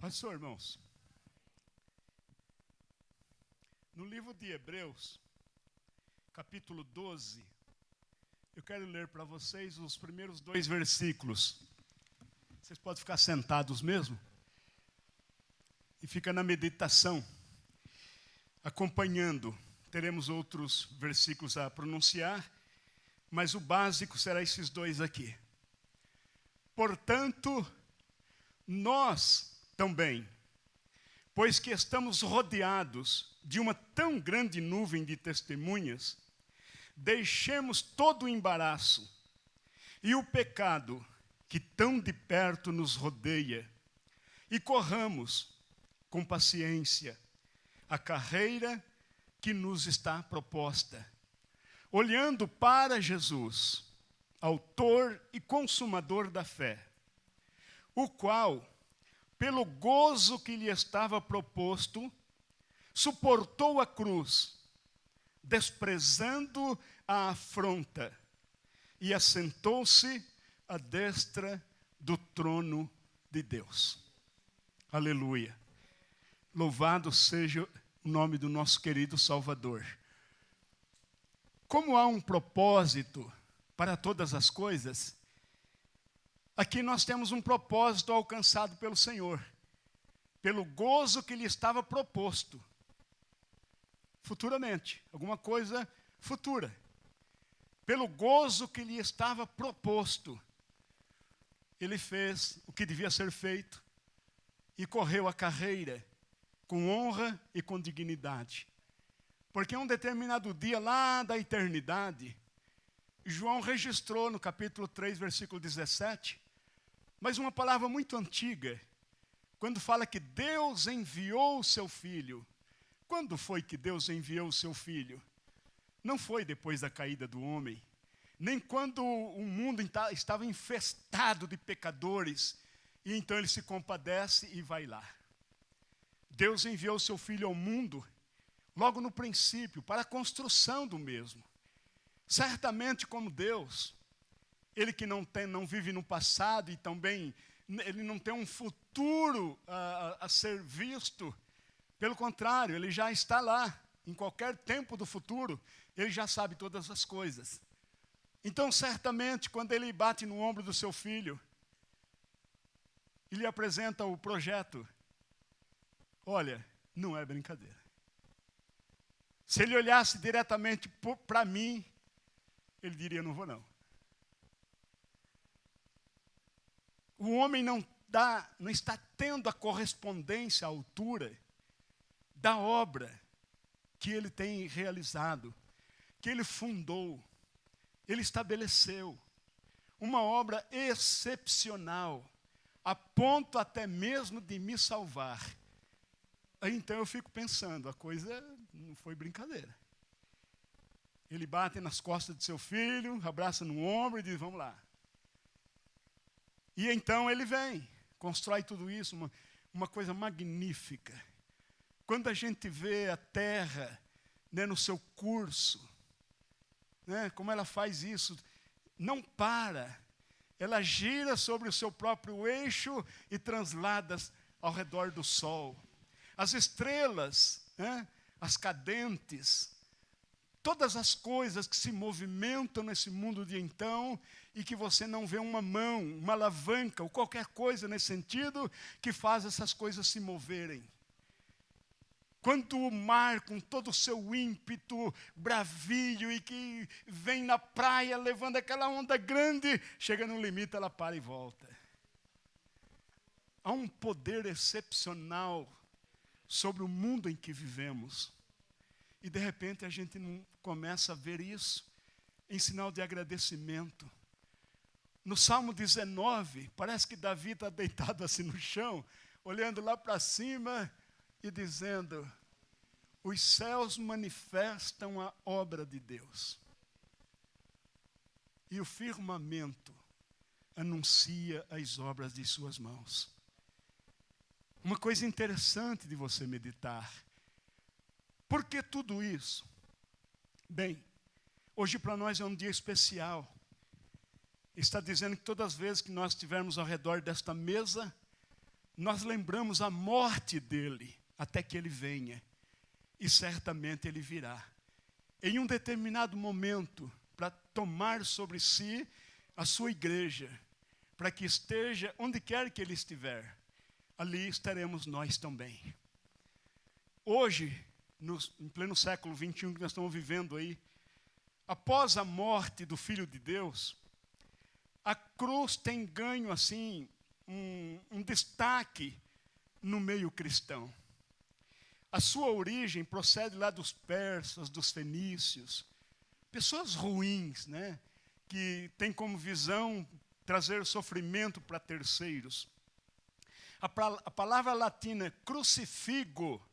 Pastor, irmãos, no livro de Hebreus, capítulo 12, eu quero ler para vocês os primeiros 2 versículos. Vocês podem ficar sentados mesmo? E fica na meditação, acompanhando. Teremos outros versículos a pronunciar, mas o básico será esses 2 aqui. Portanto, nós também, pois que estamos rodeados de uma tão grande nuvem de testemunhas, deixemos todo o embaraço e o pecado que tão de perto nos rodeia e corramos com paciência a carreira que nos está proposta, olhando para Jesus, autor e consumador da fé, o qual, pelo gozo que lhe estava proposto, suportou a cruz, desprezando a afronta, e assentou-se à destra do trono de Deus. Aleluia. Louvado seja o nome do nosso querido Salvador. Como há um propósito para todas as coisas, aqui nós temos um propósito alcançado pelo Senhor, pelo gozo que lhe estava proposto, futuramente, alguma coisa futura. Pelo gozo que lhe estava proposto, ele fez o que devia ser feito e correu a carreira com honra e com dignidade. Porque em um determinado dia lá da eternidade, João registrou no capítulo 3, versículo 17, mas uma palavra muito antiga, quando fala que Deus enviou o seu Filho. Quando foi que Deus enviou o seu Filho? Não foi depois da caída do homem, nem quando o mundo estava infestado de pecadores, e então ele se compadece e vai lá. Deus enviou o seu Filho ao mundo, logo no princípio, para a construção do mesmo. Certamente como Deus, ele que não vive no passado e também ele não tem um futuro a ser visto, pelo contrário, ele já está lá, em qualquer tempo do futuro, ele já sabe todas as coisas. Então, certamente, quando ele bate no ombro do seu filho, e lhe apresenta o projeto, olha, não é brincadeira. Se ele olhasse diretamente para mim, ele diria, não vou não. O homem não está tendo a correspondência à altura da obra que ele tem realizado, que ele fundou, ele estabeleceu. Uma obra excepcional, a ponto até mesmo de me salvar. Aí então eu fico pensando, a coisa não foi brincadeira. Ele bate nas costas de seu filho, abraça no ombro e diz, vamos lá. E então ele vem, constrói tudo isso, uma coisa magnífica. Quando a gente vê a terra, né, no seu curso, né, como ela faz isso, não para. Ela gira sobre o seu próprio eixo e translada ao redor do sol. As estrelas, né, as cadentes, todas as coisas que se movimentam nesse mundo de então e que você não vê uma mão, uma alavanca ou qualquer coisa nesse sentido que faz essas coisas se moverem. Quando o mar, com todo o seu ímpeto, bravio e que vem na praia levando aquela onda grande, chega no limite, ela para e volta. Há um poder excepcional sobre o mundo em que vivemos. E de repente a gente não começa a ver isso em sinal de agradecimento. No Salmo 19, parece que Davi está deitado assim no chão, olhando lá para cima e dizendo, os céus manifestam a obra de Deus. E o firmamento anuncia as obras de suas mãos. Uma coisa interessante de você meditar. Por que tudo isso? Bem, hoje para nós é um dia especial. Está dizendo que todas as vezes que nós estivermos ao redor desta mesa, nós lembramos a morte dele até que ele venha. E certamente ele virá. Em um determinado momento, para tomar sobre si a sua igreja, para que esteja onde quer que ele estiver, ali estaremos nós também. Hoje, em pleno século XXI que nós estamos vivendo aí, após a morte do Filho de Deus, a cruz tem ganho assim um destaque no meio cristão. A sua origem procede lá dos persas, dos fenícios, pessoas ruins, né, que têm como visão trazer sofrimento para terceiros. A palavra latina crucifigo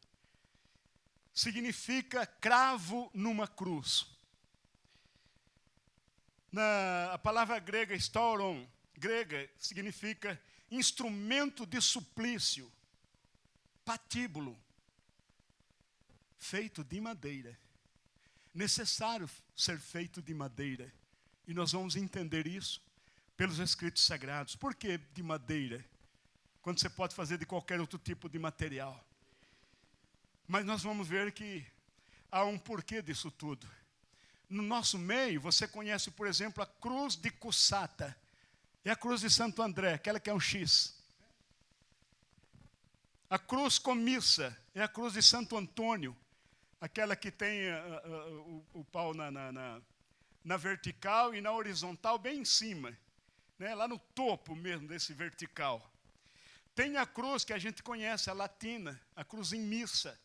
significa cravo numa cruz. A palavra grega stauron, grega, significa instrumento de suplício, patíbulo, feito de madeira. Necessário ser feito de madeira. E nós vamos entender isso pelos escritos sagrados. Por que de madeira? Quando você pode fazer de qualquer outro tipo de material. Mas nós vamos ver que há um porquê disso tudo. No nosso meio, você conhece, por exemplo, a cruz de Cussata. É a cruz de Santo André, aquela que é um X. A cruz comissa é a cruz de Santo Antônio, aquela que tem o pau na vertical e na horizontal bem em cima, né? Lá no topo mesmo desse vertical. Tem a cruz que a gente conhece, a latina, a cruz em missa.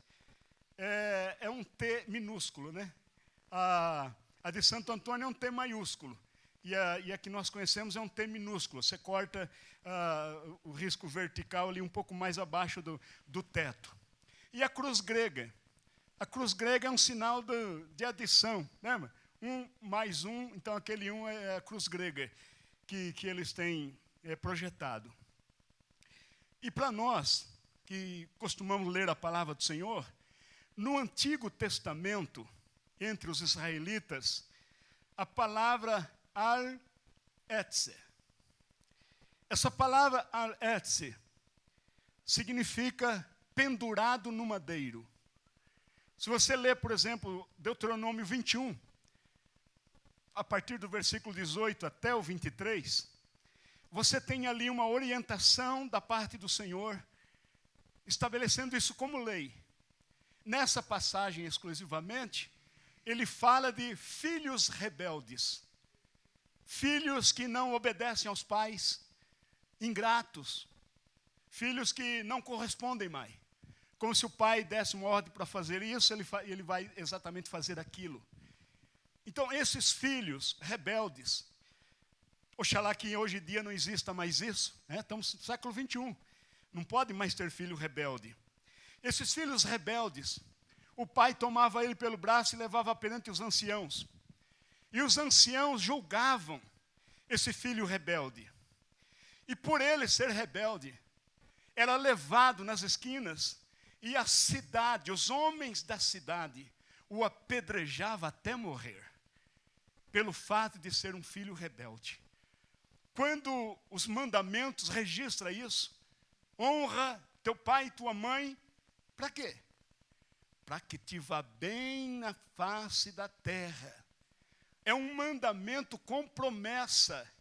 É um T minúsculo, né? A de Santo Antônio é um T maiúsculo. E a que nós conhecemos é um T minúsculo. Você corta o risco vertical ali um pouco mais abaixo do teto. E a cruz grega? A cruz grega é um sinal de adição. Lembra? 1 mais 1, então aquele 1 é a cruz grega que eles têm projetado. E para nós, que costumamos ler a palavra do Senhor, no Antigo Testamento, entre os israelitas, a palavra al-etze. Essa palavra al-etze significa pendurado no madeiro. Se você ler, por exemplo, Deuteronômio 21, a partir do versículo 18 até o 23, você tem ali uma orientação da parte do Senhor, estabelecendo isso como lei. Nessa passagem exclusivamente, ele fala de filhos rebeldes, filhos que não obedecem aos pais, ingratos, filhos que não correspondem mais. Como se o pai desse uma ordem para fazer isso, ele vai exatamente fazer aquilo. Então, esses filhos rebeldes, oxalá que hoje em dia não exista mais isso, né? Estamos no século XXI, não pode mais ter filho rebelde. Esses filhos rebeldes, o pai tomava ele pelo braço e levava perante os anciãos. E os anciãos julgavam esse filho rebelde. E por ele ser rebelde, era levado nas esquinas e a cidade, os homens da cidade, o apedrejavam até morrer, pelo fato de ser um filho rebelde. Quando os mandamentos registram isso, honra teu pai e tua mãe, para quê? Para que te vá bem na face da terra. É um mandamento com promessa.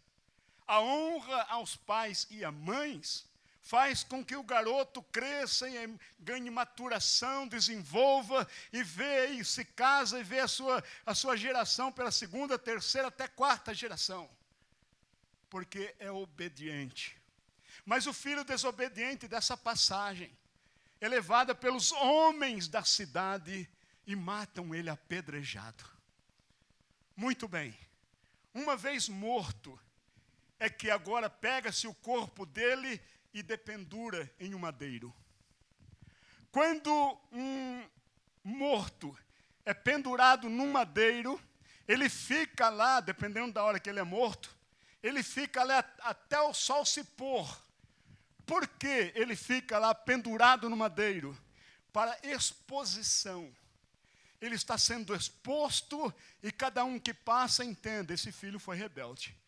A honra aos pais e às mães faz com que o garoto cresça e ganhe maturação, desenvolva e se casa e vê a sua geração pela segunda, terceira, até quarta geração. Porque é obediente. Mas o filho desobediente dessa passagem é levado pelos homens da cidade e matam ele apedrejado. Muito bem. Uma vez morto, é que agora pega-se o corpo dele e dependura em um madeiro. Quando um morto é pendurado num madeiro, ele fica lá, dependendo da hora que ele é morto, ele fica lá até o sol se pôr. Por que ele fica lá pendurado no madeiro? Para exposição. Ele está sendo exposto e cada um que passa entende, esse filho foi rebelde.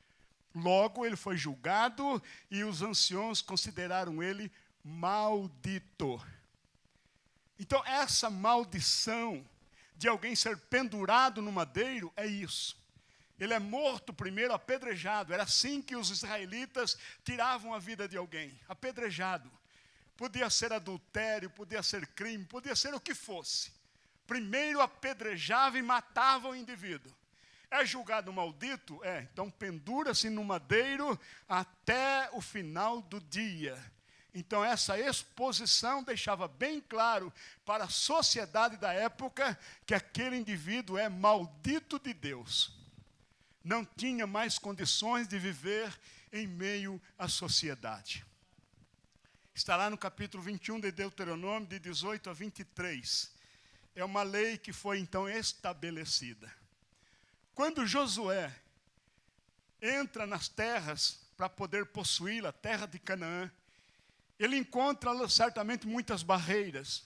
Logo ele foi julgado e os anciãos consideraram ele maldito. Então, essa maldição de alguém ser pendurado no madeiro é isso. Ele é morto primeiro, apedrejado. Era assim que os israelitas tiravam a vida de alguém, apedrejado. Podia ser adultério, podia ser crime, podia ser o que fosse. Primeiro apedrejava e matava o indivíduo. É julgado maldito? Então pendura-se no madeiro até o final do dia. Então essa exposição deixava bem claro para a sociedade da época que aquele indivíduo é maldito de Deus. Não tinha mais condições de viver em meio à sociedade. Está lá no capítulo 21 de Deuteronômio, de 18 a 23. É uma lei que foi então estabelecida. Quando Josué entra nas terras para poder possuí-la, a terra de Canaã, ele encontra certamente muitas barreiras.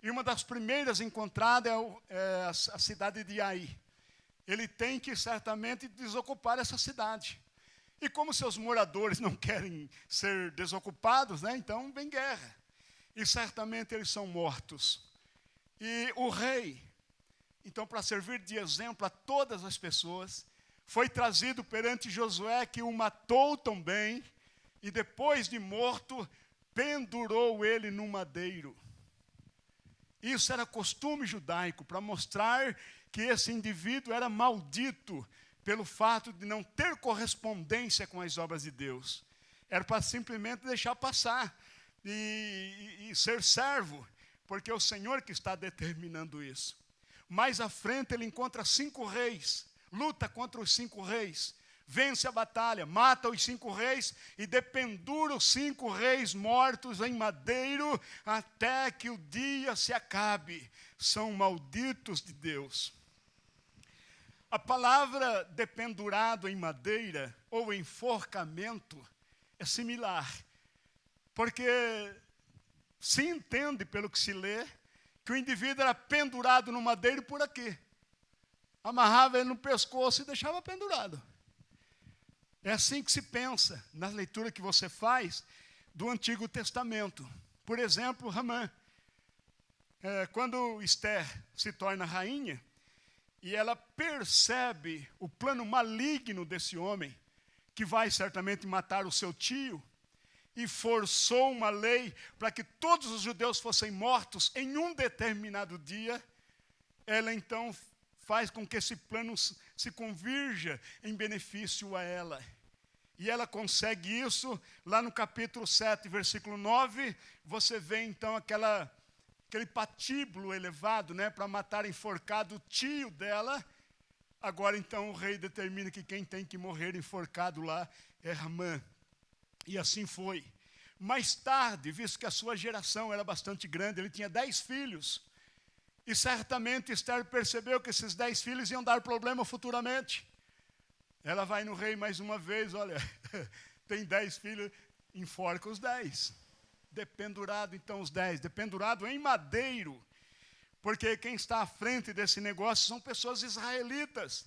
E uma das primeiras encontradas é a cidade de Ai. Ele tem que certamente desocupar essa cidade. E como seus moradores não querem ser desocupados, então vem guerra. E certamente eles são mortos. E o rei, então para servir de exemplo a todas as pessoas, foi trazido perante Josué, que o matou também, e depois de morto, pendurou ele no madeiro. Isso era costume judaico, para mostrar que esse indivíduo era maldito pelo fato de não ter correspondência com as obras de Deus. Era para simplesmente deixar passar e ser servo, porque é o Senhor que está determinando isso. Mais à frente ele encontra 5 reis, luta contra os 5 reis, vence a batalha, mata os 5 reis e dependura os 5 reis mortos em madeiro até que o dia se acabe. São malditos de Deus. A palavra dependurado em madeira ou enforcamento é similar, porque se entende pelo que se lê que o indivíduo era pendurado no madeiro por aqui. Amarrava ele no pescoço e deixava pendurado. É assim que se pensa na leitura que você faz do Antigo Testamento. Por exemplo, Ramã. Quando Esther se torna rainha, e ela percebe o plano maligno desse homem, que vai certamente matar o seu tio, e forçou uma lei para que todos os judeus fossem mortos em um determinado dia, ela então faz com que esse plano se convirja em benefício a ela. E ela consegue isso, lá no capítulo 7, versículo 9, você vê então aquele patíbulo elevado, para matar enforcado o tio dela. Agora então o rei determina que quem tem que morrer enforcado lá é Ramã. E assim foi. Mais tarde, visto que a sua geração era bastante grande, ele tinha 10 filhos. E certamente Esther percebeu que esses 10 filhos iam dar problema futuramente. Ela vai no rei mais uma vez, olha, tem 10 filhos, enforca os 10. Dependurado então os 10, dependurado em madeiro. Porque quem está à frente desse negócio são pessoas israelitas.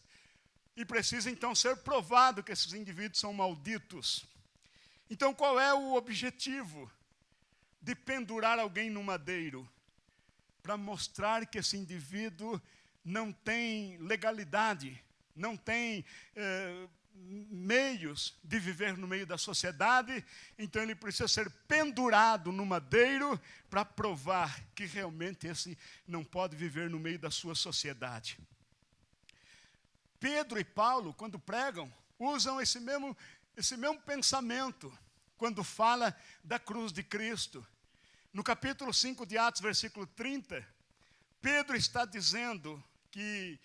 E precisa então ser provado que esses indivíduos são malditos. Então qual é o objetivo de pendurar alguém no madeiro? Para mostrar que esse indivíduo não tem legalidade, não tem meios de viver no meio da sociedade, então ele precisa ser pendurado no madeiro para provar que realmente esse não pode viver no meio da sua sociedade. Pedro e Paulo, quando pregam, usam esse mesmo pensamento quando fala da cruz de Cristo. No capítulo 5 de Atos, versículo 30, Pedro está dizendo que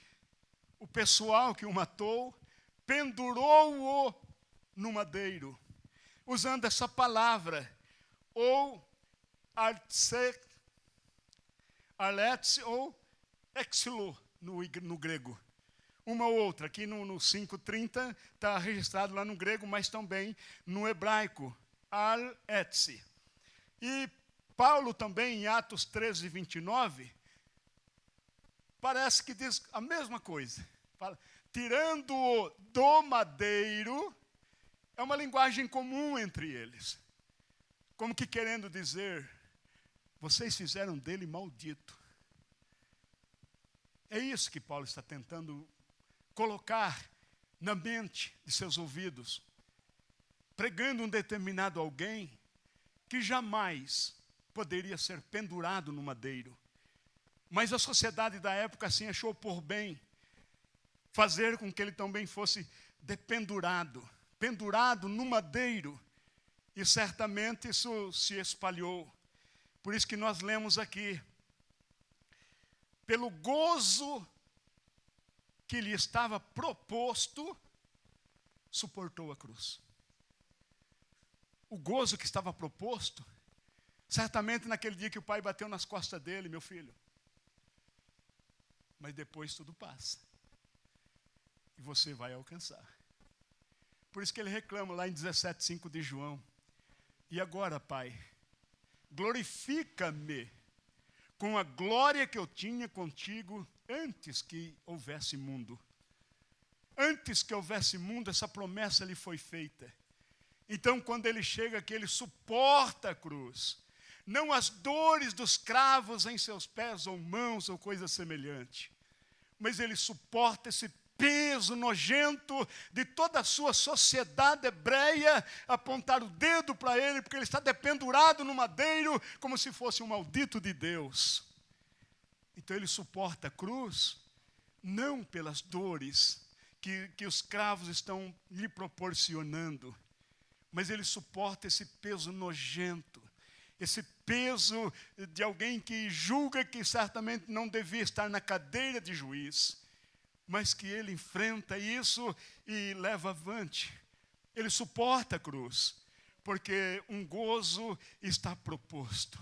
o pessoal que o matou pendurou-o no madeiro, usando essa palavra, ou arletse ou exilo no grego. Uma ou outra, aqui no 5:30 está registrado lá no grego, mas também no hebraico, arletse. E Paulo também, em Atos 13, 29, parece que diz a mesma coisa. Tirando-o do madeiro, é uma linguagem comum entre eles. como que querendo dizer, vocês fizeram dele maldito. É isso que Paulo está tentando colocar na mente de seus ouvidos, pregando um determinado alguém que jamais poderia ser pendurado no madeiro. Mas a sociedade da época assim achou por bem fazer com que ele também fosse pendurado no madeiro. E certamente isso se espalhou. Por isso que nós lemos aqui, pelo gozo que lhe estava proposto, suportou a cruz. O gozo que estava proposto, certamente naquele dia que o pai bateu nas costas dele, meu filho. Mas depois tudo passa. E você vai alcançar. Por isso que ele reclama lá em 17:5 de João. E agora, Pai, glorifica-me com a glória que eu tinha contigo antes que houvesse mundo. Antes que houvesse mundo, essa promessa lhe foi feita. Então, quando ele chega aqui, ele suporta a cruz. Não as dores dos cravos em seus pés ou mãos ou coisa semelhante. Mas ele suporta esse peso nojento de toda a sua sociedade hebreia, apontar o dedo para ele, porque ele está dependurado no madeiro, como se fosse um maldito de Deus. Então ele suporta a cruz, não pelas dores que os cravos estão lhe proporcionando, mas ele suporta esse peso nojento, esse peso de alguém que julga que certamente não devia estar na cadeira de juiz, mas que ele enfrenta isso e leva avante. Ele suporta a cruz, porque um gozo está proposto.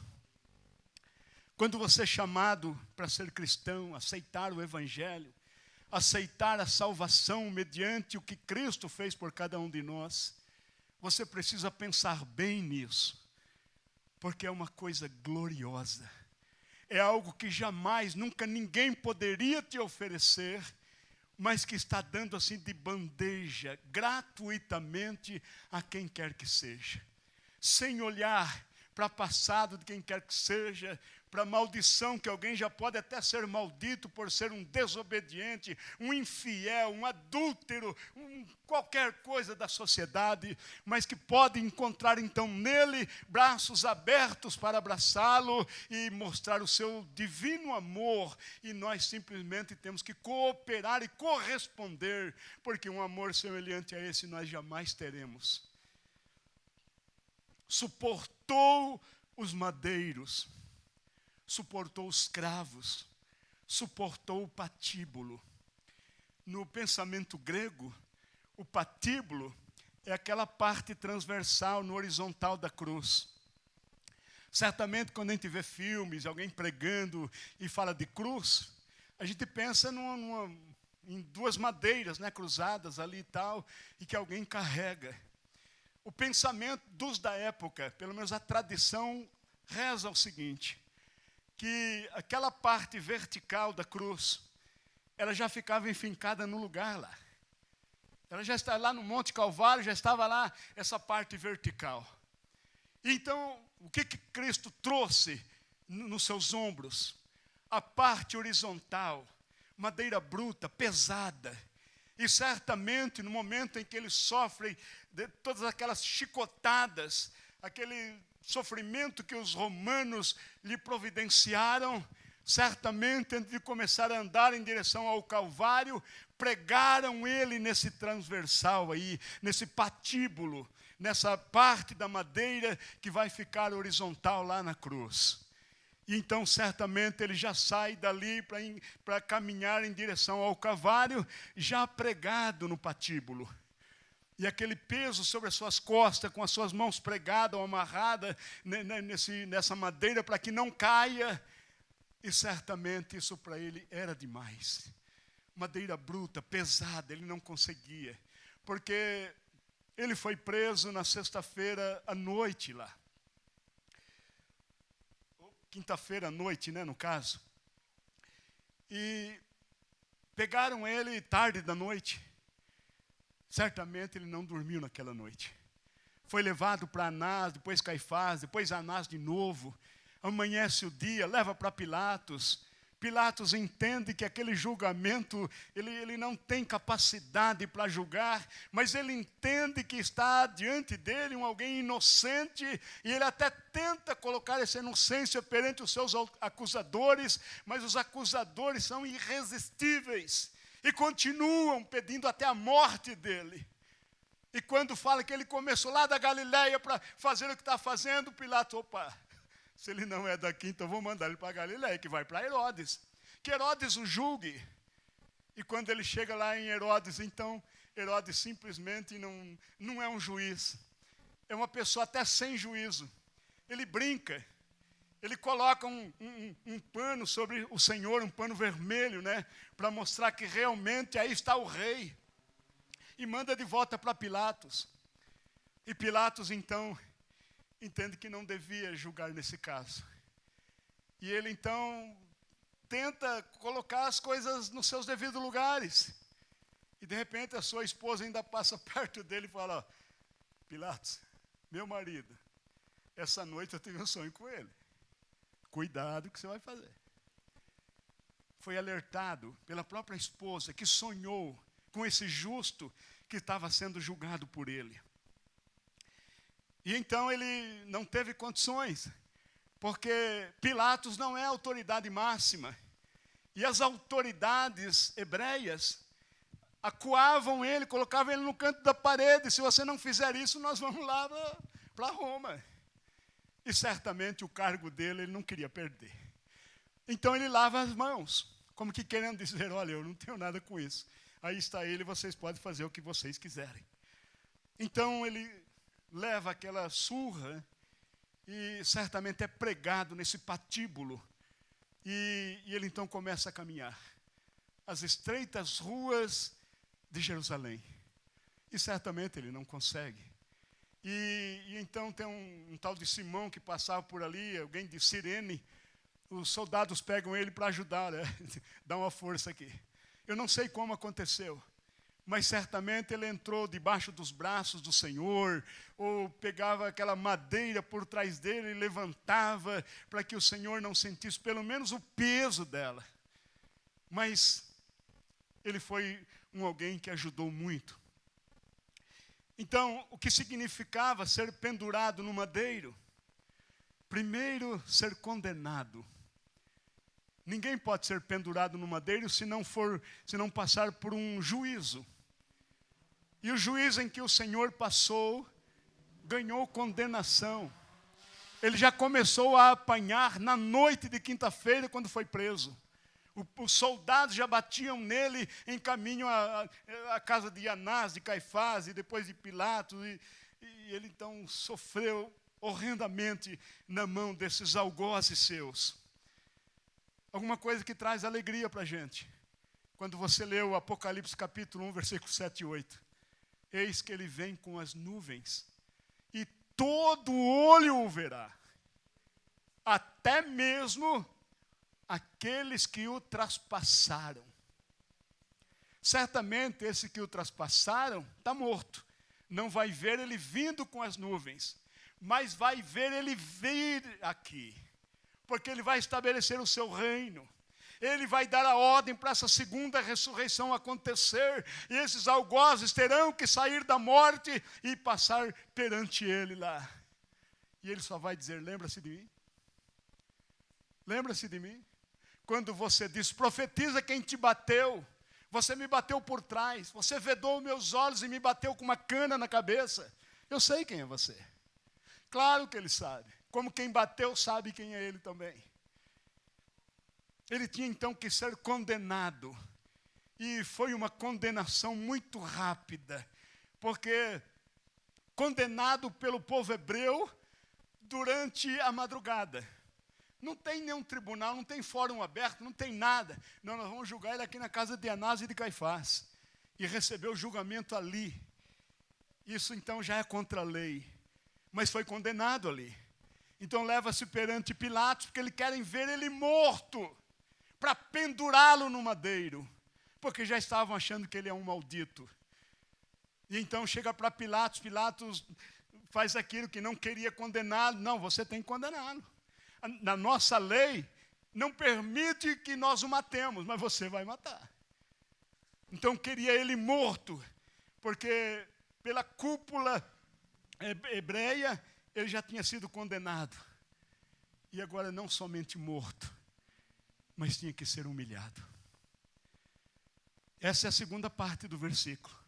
Quando você é chamado para ser cristão, aceitar o evangelho, aceitar a salvação mediante o que Cristo fez por cada um de nós, você precisa pensar bem nisso, porque é uma coisa gloriosa. É algo que jamais, nunca ninguém poderia te oferecer, mas que está dando assim de bandeja, gratuitamente, a quem quer que seja. Sem olhar para o passado de quem quer que seja, para a maldição que alguém já pode até ser maldito por ser um desobediente, um infiel, um adúltero, qualquer coisa da sociedade, mas que pode encontrar então nele braços abertos para abraçá-lo e mostrar o seu divino amor, e nós simplesmente temos que cooperar e corresponder, porque um amor semelhante a esse nós jamais teremos. Suportou os madeiros, suportou os cravos, suportou o patíbulo. No pensamento grego, o patíbulo é aquela parte transversal no horizontal da cruz. Certamente quando a gente vê filmes, alguém pregando e fala de cruz, a gente pensa em duas madeiras, né, cruzadas ali e tal, e que alguém carrega. O pensamento dos da época, pelo menos a tradição, reza o seguinte, que aquela parte vertical da cruz, ela já ficava enfincada no lugar lá. Ela já está lá no Monte Calvário, já estava lá essa parte vertical. Então, o que Cristo trouxe nos seus ombros? A parte horizontal, madeira bruta, pesada. E certamente, no momento em que ele sofre de todas aquelas chicotadas, aquele sofrimento que os romanos lhe providenciaram, certamente, antes de começar a andar em direção ao Calvário, pregaram ele nesse transversal aí, nesse patíbulo, nessa parte da madeira que vai ficar horizontal lá na cruz. E então, certamente, ele já sai dali para caminhar em direção ao Calvário, já pregado no patíbulo. E aquele peso sobre as suas costas, com as suas mãos pregadas ou amarradas nessa madeira para que não caia. E certamente isso para ele era demais. Madeira bruta, pesada, ele não conseguia. Porque ele foi preso na sexta-feira à noite lá. Quinta-feira à noite, né, no caso. E pegaram ele tarde da noite. Certamente ele não dormiu naquela noite. Foi levado para Anás, depois Caifás, depois Anás de novo. Amanhece o dia, leva para Pilatos. Pilatos entende que aquele julgamento, ele não tem capacidade para julgar, mas ele entende que está diante dele alguém inocente, e ele até tenta colocar essa inocência perante os seus acusadores, mas os acusadores são irresistíveis, e continuam pedindo até a morte dele. E quando fala que ele começou lá da Galileia para fazer o que está fazendo, Pilatos, opa, se ele não é daqui, então vou mandar ele para a Galileia, que vai para Herodes. Que Herodes o julgue. E quando ele chega lá em Herodes, então, Herodes simplesmente não é um juiz. É uma pessoa até sem juízo. Ele brinca. Ele coloca um pano sobre o Senhor, um pano vermelho, né? Para mostrar que realmente aí está o rei. E manda de volta para Pilatos. E Pilatos, então, entende que não devia julgar nesse caso. E ele, então, tenta colocar as coisas nos seus devidos lugares. E, de repente, a sua esposa ainda passa perto dele e fala, ó, Pilatos, meu marido, essa noite eu tive um sonho com ele. Cuidado que você vai fazer. Foi alertado pela própria esposa que sonhou com esse justo que estava sendo julgado por ele. E então ele não teve condições, porque Pilatos não é a autoridade máxima. E as autoridades hebreias acuavam ele, colocavam ele no canto da parede. Se você não fizer isso, nós vamos lá para Roma. E certamente o cargo dele ele não queria perder. Então ele lava as mãos, como que querendo dizer, olha, eu não tenho nada com isso. Aí está ele, vocês podem fazer o que vocês quiserem. Então ele leva aquela surra e certamente é pregado nesse patíbulo. E ele então começa a caminhar as estreitas ruas de Jerusalém. E certamente ele não consegue. E então tem um tal de Simão que passava por ali, alguém de Cirene. Os soldados pegam ele para ajudar, né? Dá uma força aqui. Eu não sei como aconteceu, mas certamente ele entrou debaixo dos braços do Senhor, ou pegava aquela madeira por trás dele e levantava para que o Senhor não sentisse pelo menos o peso dela. Mas ele foi alguém que ajudou muito. Então, o que significava ser pendurado no madeiro? Primeiro, ser condenado. Ninguém pode ser pendurado no madeiro se não passar por um juízo. E o juízo em que o Senhor passou, ganhou condenação. Ele já começou a apanhar na noite de quinta-feira, quando foi preso. Os soldados já batiam nele em caminho à casa de Anás, de Caifás e depois de Pilatos. E ele então sofreu horrendamente na mão desses algozes seus. Alguma coisa que traz alegria para a gente. Quando você lê o Apocalipse capítulo 1, versículo 7 e 8. Eis que ele vem com as nuvens, e todo olho o verá, até mesmo aqueles que o traspassaram. Certamente esse que o traspassaram está morto. Não vai ver ele vindo com as nuvens, mas vai ver ele vir aqui. Porque ele vai estabelecer o seu reino. Ele vai dar a ordem para essa segunda ressurreição acontecer. E esses algozes terão que sair da morte e passar perante ele lá. E ele só vai dizer, lembra-se de mim? Lembra-se de mim? Quando você diz, profetiza quem te bateu. Você me bateu por trás. Você vedou meus olhos e me bateu com uma cana na cabeça. Eu sei quem é você. Claro que ele sabe. Como quem bateu sabe quem é ele também. Ele tinha então que ser condenado. E foi uma condenação muito rápida. Porque condenado pelo povo hebreu durante a madrugada. Não tem nenhum tribunal, não tem fórum aberto, não tem nada. Não, nós vamos julgar ele aqui na casa de Anás e de Caifás. E recebeu o julgamento ali. Isso então já é contra a lei. Mas foi condenado ali. Então leva-se perante Pilatos, porque eles querem ver ele morto, para pendurá-lo no madeiro, porque já estavam achando que ele é um maldito. E então chega para Pilatos, Pilatos faz aquilo que não queria condená-lo. Não, você tem que condená-lo. Na nossa lei, não permite que nós o matemos, mas você vai matar. Então queria ele morto, porque pela cúpula hebreia, ele já tinha sido condenado. E agora não somente morto, mas tinha que ser humilhado. Essa é a segunda parte do versículo.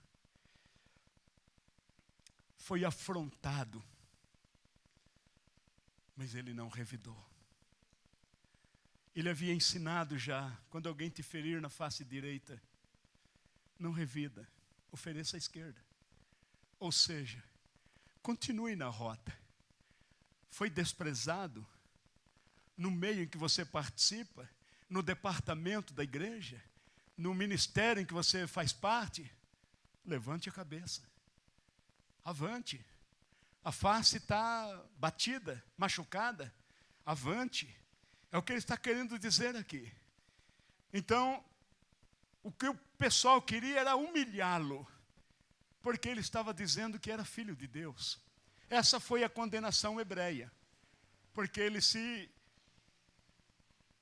Foi afrontado, mas ele não revidou. Ele havia ensinado já, quando alguém te ferir na face direita, não revida, ofereça a esquerda. Ou seja, continue na rota. Foi desprezado no meio em que você participa, no departamento da igreja, no ministério em que você faz parte, levante a cabeça. Avante. A face está batida, machucada. Avante. É o que ele está querendo dizer aqui. Então, o que o pessoal queria era humilhá-lo, porque ele estava dizendo que era filho de Deus. Essa foi a condenação hebreia, porque ele se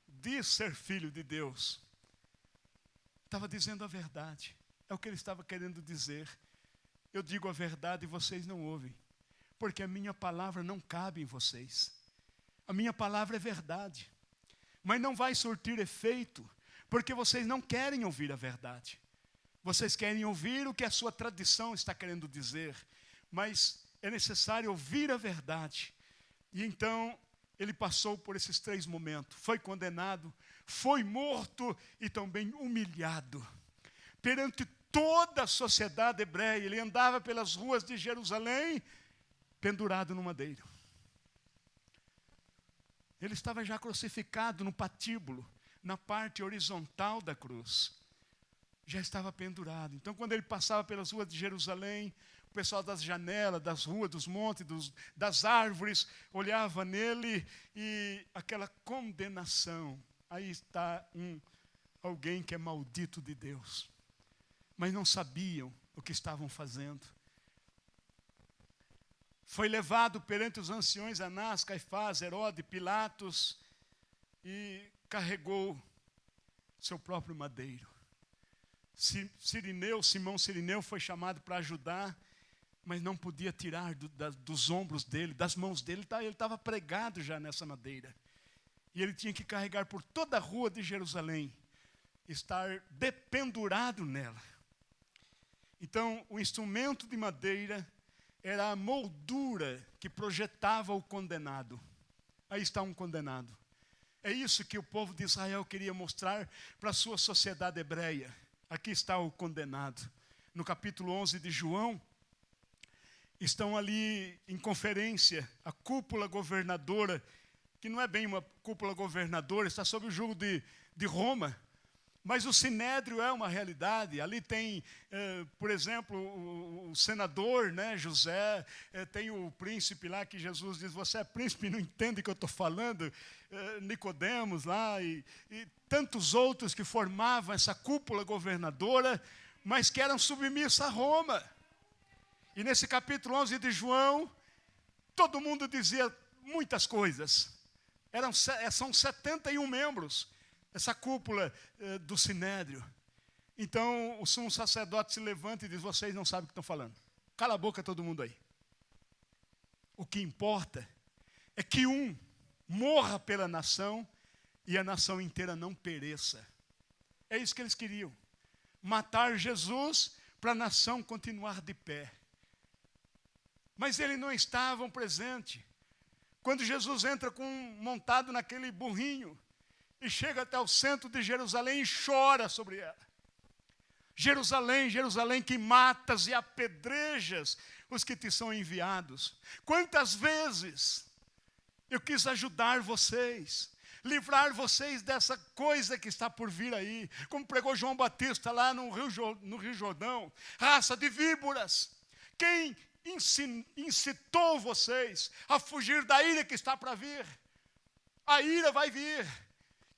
diz ser filho de Deus. Estava dizendo a verdade. É o que ele estava querendo dizer. Eu digo a verdade e vocês não ouvem, porque a minha palavra não cabe em vocês. A minha palavra é verdade, mas não vai surtir efeito, porque vocês não querem ouvir a verdade. Vocês querem ouvir o que a sua tradição está querendo dizer, mas é necessário ouvir a verdade. E então ele passou por esses 3 momentos. Foi condenado, foi morto e também humilhado. Perante toda a sociedade hebreia, ele andava pelas ruas de Jerusalém, pendurado no madeiro. Ele estava já crucificado no patíbulo, na parte horizontal da cruz. Já estava pendurado. Então, quando ele passava pelas ruas de Jerusalém, o pessoal das janelas, das ruas, dos montes, das árvores, olhava nele e aquela condenação. Aí está alguém que é maldito de Deus. Mas não sabiam o que estavam fazendo. Foi levado perante os anciões Anás, Caifás, Herodes, Pilatos e carregou seu próprio madeiro. Simão Cirineu foi chamado para ajudar, mas não podia tirar dos ombros dele, das mãos dele, ele estava pregado já nessa madeira. E ele tinha que carregar por toda a rua de Jerusalém, estar dependurado nela. Então, o instrumento de madeira era a moldura que projetava o condenado. Aí está um condenado. É isso que o povo de Israel queria mostrar para a sua sociedade hebreia. Aqui está o condenado. No capítulo 11 de João, estão ali em conferência a cúpula governadora, que não é bem uma cúpula governadora, está sob o jugo de Roma. Mas o sinédrio é uma realidade. Ali tem, por exemplo, o senador, né, José, tem o príncipe lá que Jesus diz, você é príncipe e não entende o que eu estou falando, Nicodemos lá, e tantos outros que formavam essa cúpula governadora, mas que eram submissos a Roma. E nesse capítulo 11 de João, todo mundo dizia muitas coisas. São 71 membros. Essa cúpula do sinédrio. Então o sumo sacerdote se levanta e diz, vocês não sabem o que estão falando. Cala a boca todo mundo aí. O que importa é que um morra pela nação e a nação inteira não pereça. É isso que eles queriam. Matar Jesus para a nação continuar de pé. Mas eles não estavam presentes. Quando Jesus entra montado naquele burrinho, e chega até o centro de Jerusalém e chora sobre ela. Jerusalém, Jerusalém, que matas e apedrejas os que te são enviados. Quantas vezes eu quis ajudar vocês, livrar vocês dessa coisa que está por vir aí. Como pregou João Batista lá no Rio Jordão. Raça de víboras. Quem incitou vocês a fugir da ira que está para vir? A ira vai vir.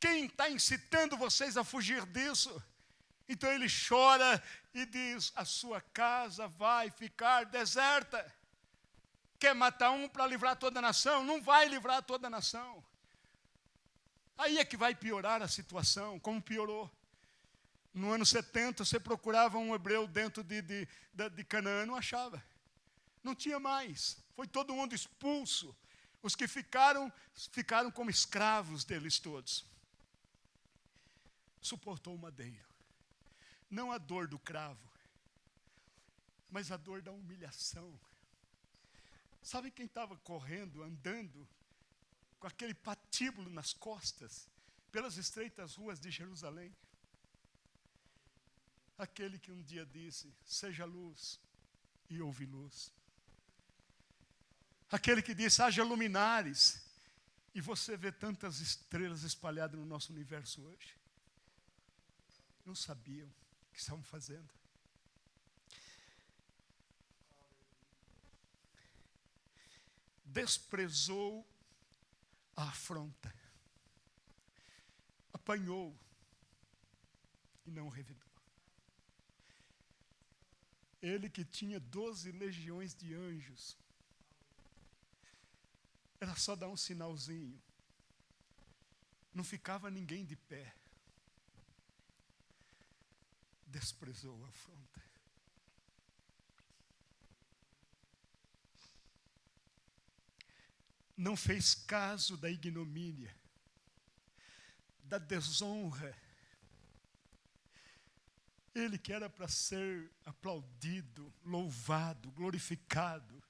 Quem está incitando vocês a fugir disso? Então ele chora e diz, a sua casa vai ficar deserta. quer matar um para livrar toda a nação, não vai livrar toda a nação. Aí é que vai piorar a situação, como piorou. No ano 70, você procurava um hebreu dentro de Canaã, não achava. Não tinha mais. Foi todo mundo expulso. Os que ficaram como escravos deles todos. Suportou o madeiro. Não a dor do cravo, mas a dor da humilhação. Sabe quem estava correndo, andando, com aquele patíbulo nas costas, pelas estreitas ruas de Jerusalém? Aquele que um dia disse, seja luz, e houve luz. Aquele que disse, haja luminares, e você vê tantas estrelas espalhadas no nosso universo hoje. Não sabiam o que estavam fazendo. Desprezou a afronta. Apanhou e não revidou. Ele que tinha 12 legiões de anjos, era só dar um sinalzinho. Não ficava ninguém de pé. Desprezou a afronta. Não fez caso da ignomínia, da desonra. Ele que era para ser aplaudido, louvado, glorificado,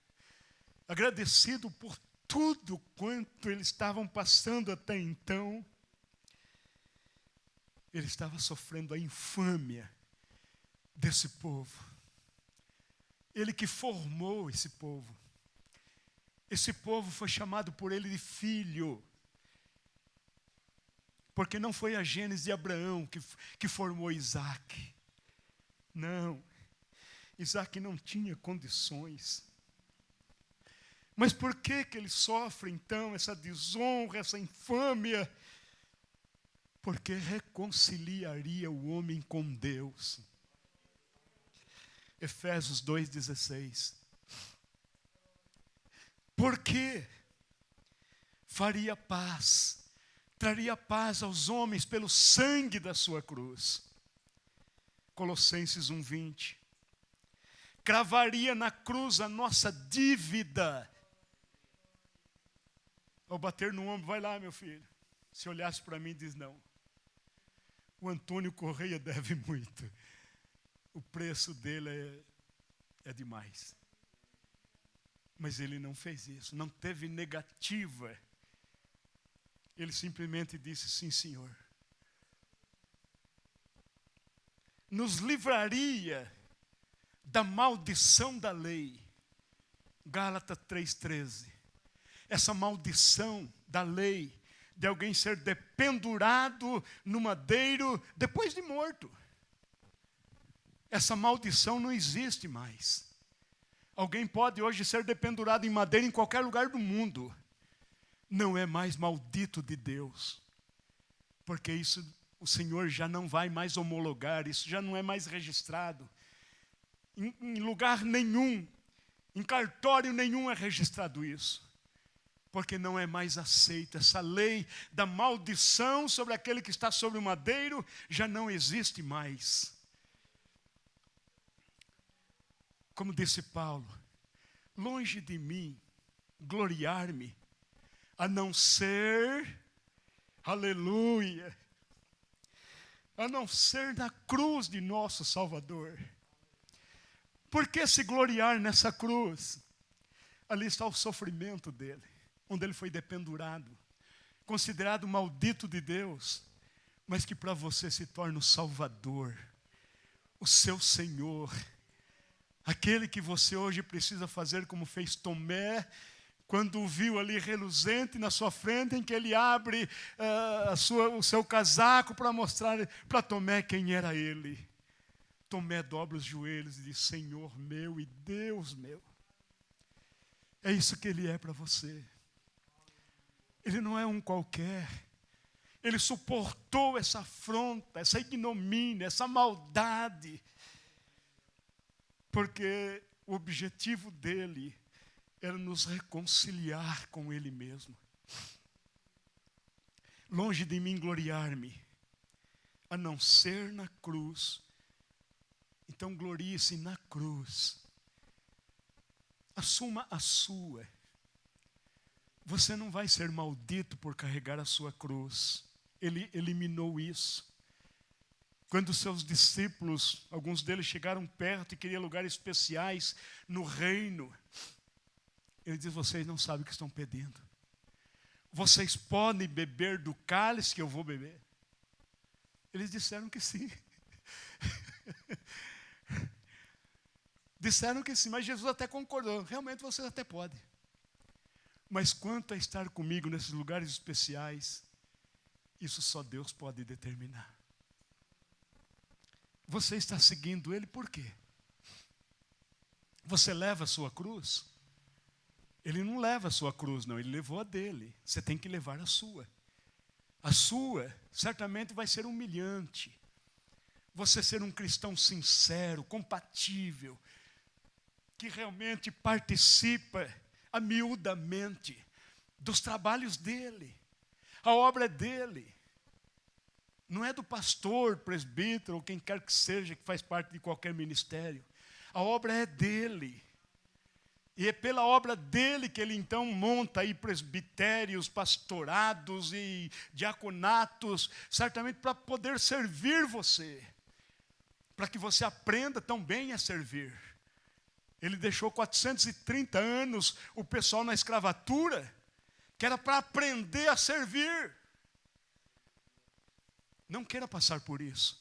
agradecido por tudo quanto eles estavam passando até então, ele estava sofrendo a infâmia desse povo. Ele que formou esse povo. Esse povo foi chamado por ele de filho. Porque não foi a gênese de Abraão que formou Isaac. Não. Isaac não tinha condições. Mas por que ele sofre então essa desonra, essa infâmia? Porque reconciliaria o homem com Deus. Efésios 2,16. Porque faria paz, traria paz aos homens pelo sangue da sua cruz. Colossenses 1,20. Cravaria na cruz a nossa dívida. Ao bater no ombro, vai lá, meu filho. Se olhasse para mim, diz não. O Antônio Correia deve muito. O preço dele é demais. Mas ele não fez isso, não teve negativa. Ele simplesmente disse, sim, Senhor. Nos livraria da maldição da lei. Gálatas 3,13. Essa maldição da lei, de alguém ser dependurado no madeiro depois de morto. Essa maldição não existe mais. Alguém pode hoje ser dependurado em madeira em qualquer lugar do mundo. Não é mais maldito de Deus. Porque isso o Senhor já não vai mais homologar, isso já não é mais registrado. Em lugar nenhum, em cartório nenhum é registrado isso. Porque não é mais aceito. Essa lei da maldição sobre aquele que está sobre o madeiro já não existe mais. Como disse Paulo, longe de mim gloriar-me, a não ser, aleluia, a não ser na cruz de nosso Salvador. Por que se gloriar nessa cruz? Ali está o sofrimento dele, onde ele foi dependurado, considerado maldito de Deus, mas que para você se torna o Salvador, o seu Senhor. Aquele que você hoje precisa fazer como fez Tomé, quando o viu ali reluzente na sua frente, em que ele abre o seu casaco para mostrar para Tomé quem era ele. Tomé dobra os joelhos e diz, Senhor meu e Deus meu. É isso que ele é para você. Ele não é um qualquer. Ele suportou essa afronta, essa ignomínia, essa maldade. Porque o objetivo dele era nos reconciliar com Ele mesmo. Longe de mim gloriar-me, a não ser na cruz. Então glorie-se na cruz. Assuma a sua. Você não vai ser maldito por carregar a sua cruz. Ele eliminou isso. Quando os seus discípulos, alguns deles chegaram perto e queriam lugares especiais no reino, ele diz: vocês não sabem o que estão pedindo. Vocês podem beber do cálice que eu vou beber? Eles disseram que sim. Disseram que sim, mas Jesus até concordou. Realmente vocês até podem. Mas quanto a estar comigo nesses lugares especiais, isso só Deus pode determinar. Você está seguindo Ele por quê? Você leva a sua cruz? Ele não leva a sua cruz, não. Ele levou a dele. Você tem que levar a sua. A sua certamente vai ser humilhante. Você ser um cristão sincero, compatível, que realmente participa amiudamente dos trabalhos dele. A obra é dele. Não é do pastor, presbítero ou quem quer que seja que faz parte de qualquer ministério. A obra é dele. E é pela obra dele que ele então monta aí presbitérios, pastorados e diaconatos, certamente para poder servir você, para que você aprenda também a servir. Ele deixou 430 anos o pessoal na escravatura, que era para aprender a servir. Não queira passar por isso.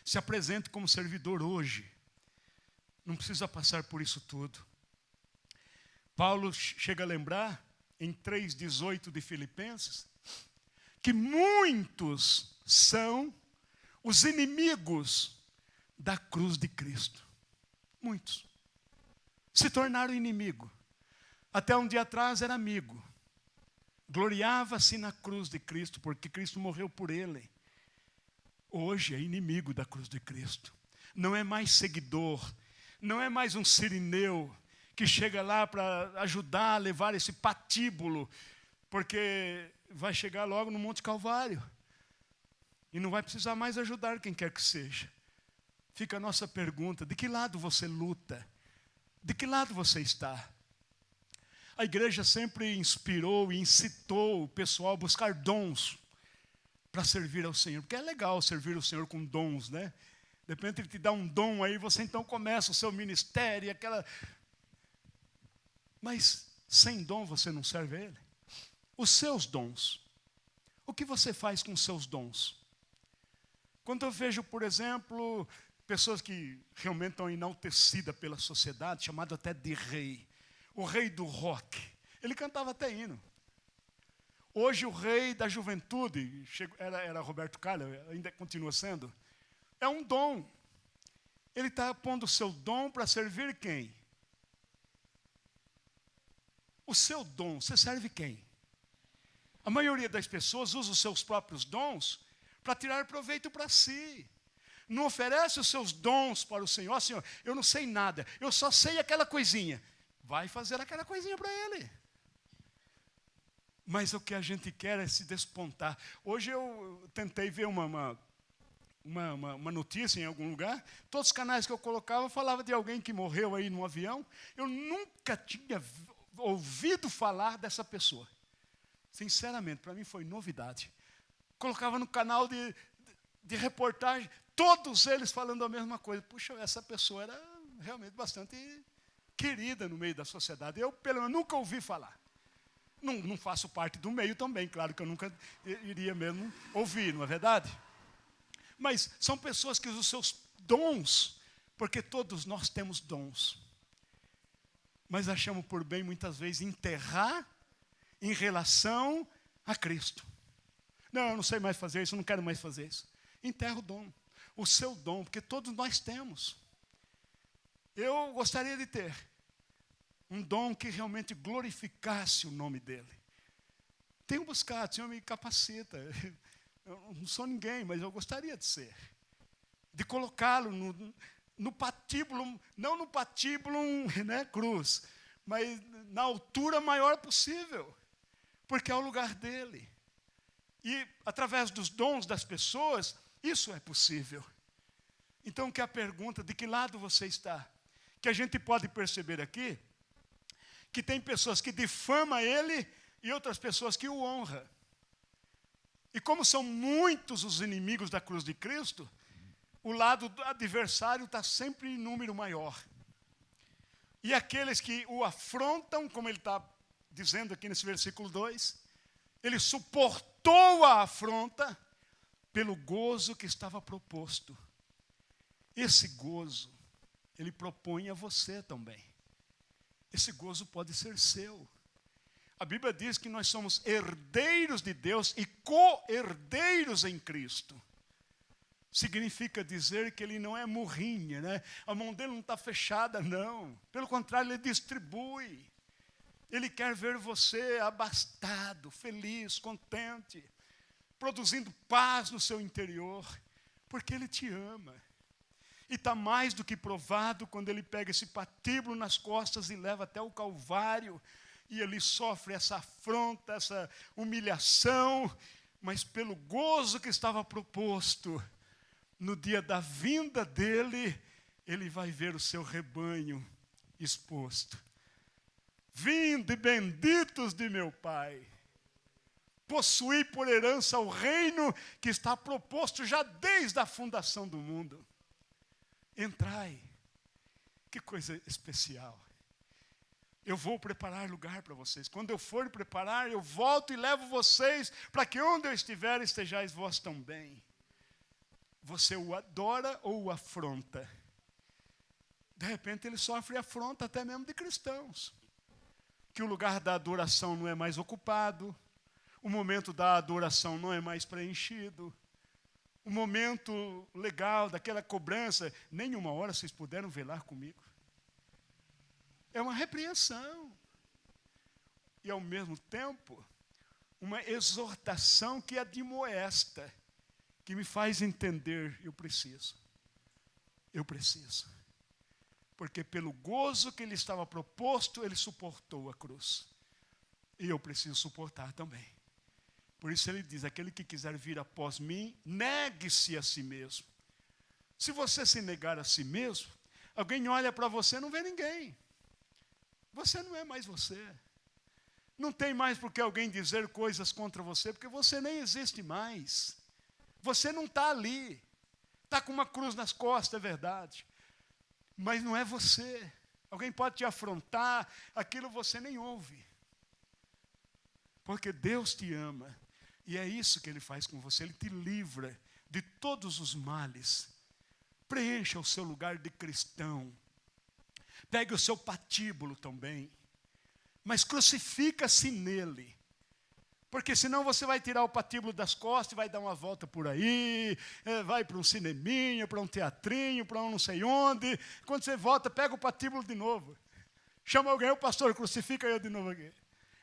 Se apresente como servidor hoje. Não precisa passar por isso tudo. Paulo chega a lembrar, em 3,18 de Filipenses, que muitos são os inimigos da cruz de Cristo. Muitos. Se tornaram inimigo. Até um dia atrás era amigo. Gloriava-se na cruz de Cristo, porque Cristo morreu por ele. Hoje é inimigo da cruz de Cristo. Não é mais seguidor. Não é mais um sirineu que chega lá para ajudar a levar esse patíbulo, porque vai chegar logo no Monte Calvário. E não vai precisar mais ajudar quem quer que seja. Fica a nossa pergunta: de que lado você luta? De que lado você está? A igreja sempre inspirou e incitou o pessoal a buscar dons para servir ao Senhor. Porque é legal servir ao Senhor com dons, né? De repente Ele te dá um dom aí, você então começa o seu ministério, aquela... Mas sem dom você não serve a Ele. Os seus dons. O que você faz com os seus dons? Quando eu vejo, por exemplo, pessoas que realmente estão enaltecidas pela sociedade, chamado até de rei. O rei do rock. Ele cantava até hino. Hoje o rei da juventude, era Roberto Carlos, ainda continua sendo, é um dom. Ele está pondo o seu dom para servir quem? O seu dom, você serve quem? A maioria das pessoas usa os seus próprios dons para tirar proveito para si. Não oferece os seus dons para o Senhor. Ó, Senhor, eu não sei nada, eu só sei aquela coisinha. Vai fazer aquela coisinha para Ele. Mas o que a gente quer é se despontar. Hoje eu tentei ver uma notícia em algum lugar. Todos os canais que eu colocava falavam de alguém que morreu aí num avião. Eu nunca tinha ouvido falar dessa pessoa. Sinceramente, para mim foi novidade. Colocava no canal de reportagem, todos eles falando a mesma coisa. Puxa, essa pessoa era realmente bastante querida no meio da sociedade. Eu, pelo menos, nunca ouvi falar. Não faço parte do meio também, claro que eu nunca iria mesmo ouvir, não é verdade? Mas são pessoas que usam os seus dons, porque todos nós temos dons. Mas achamos por bem, muitas vezes, enterrar em relação a Cristo. Não, eu não sei mais fazer isso, eu não quero mais fazer isso. Enterra o dom, o seu dom, porque todos nós temos. Eu gostaria de ter um dom que realmente glorificasse o nome dele. Tenho buscado, o Senhor me capacita. Eu não sou ninguém, mas eu gostaria de ser. De colocá-lo no patíbulo, não no patíbulo, né, cruz, mas na altura maior possível, porque é o lugar dele. E através dos dons das pessoas, isso é possível. Então, que a pergunta, de que lado você está? Que a gente pode perceber aqui, que tem pessoas que difamam ele e outras pessoas que o honram. E como são muitos os inimigos da cruz de Cristo, o lado do adversário está sempre em número maior. E aqueles que o afrontam, como ele está dizendo aqui nesse versículo 2, ele suportou a afronta pelo gozo que estava proposto. Esse gozo, ele propõe a você também. Esse gozo pode ser seu. A Bíblia diz que nós somos herdeiros de Deus e co-herdeiros em Cristo. Significa dizer que ele não é murrinha, né? A mão dele não está fechada, não. Pelo contrário, ele distribui. Ele quer ver você abastado, feliz, contente, produzindo paz no seu interior, porque ele te ama. E está mais do que provado quando ele pega esse patíbulo nas costas e leva até o Calvário, e ele sofre essa afronta, essa humilhação, mas pelo gozo que estava proposto, no dia da vinda dele, ele vai ver o seu rebanho exposto. Vinde, benditos de meu Pai, possuí por herança o reino que está proposto já desde a fundação do mundo. Entrai, que coisa especial. Eu vou preparar lugar para vocês. Quando eu for preparar, eu volto e levo vocês para que onde eu estiver, estejais vós também. Você o adora ou o afronta? De repente ele sofre afronta até mesmo de cristãos. Que o lugar da adoração não é mais ocupado, o momento da adoração não é mais preenchido, o momento legal daquela cobrança, nem uma hora vocês puderam velar comigo. É uma repreensão. E ao mesmo tempo, uma exortação que admoesta, que me faz entender, eu preciso. Porque pelo gozo que lhe estava proposto, ele suportou a cruz. E eu preciso suportar também. Por isso ele diz, aquele que quiser vir após mim, negue-se a si mesmo. Se você se negar a si mesmo, alguém olha para você e não vê ninguém. Você não é mais você. Não tem mais por que alguém dizer coisas contra você, porque você nem existe mais. Você não está ali. Está com uma cruz nas costas, é verdade. Mas não é você. Alguém pode te afrontar, aquilo você nem ouve. Porque Deus te ama. E é isso que Ele faz com você. Ele te livra de todos os males. Preencha o seu lugar de cristão. Pegue o seu patíbulo também. Mas crucifica-se nele. Porque senão você vai tirar o patíbulo das costas e vai dar uma volta por aí, vai para um cineminha, para um teatrinho, para um não sei onde. Quando você volta, pega o patíbulo de novo. Chama alguém, o pastor, crucifica eu de novo aqui.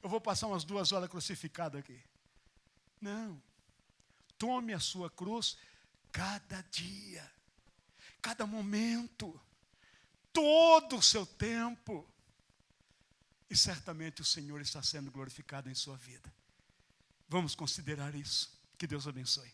Eu vou passar umas 2 horas crucificado aqui. Não. Tome a sua cruz cada dia, cada momento, todo o seu tempo. E certamente o Senhor está sendo glorificado em sua vida. Vamos considerar isso. Que Deus abençoe.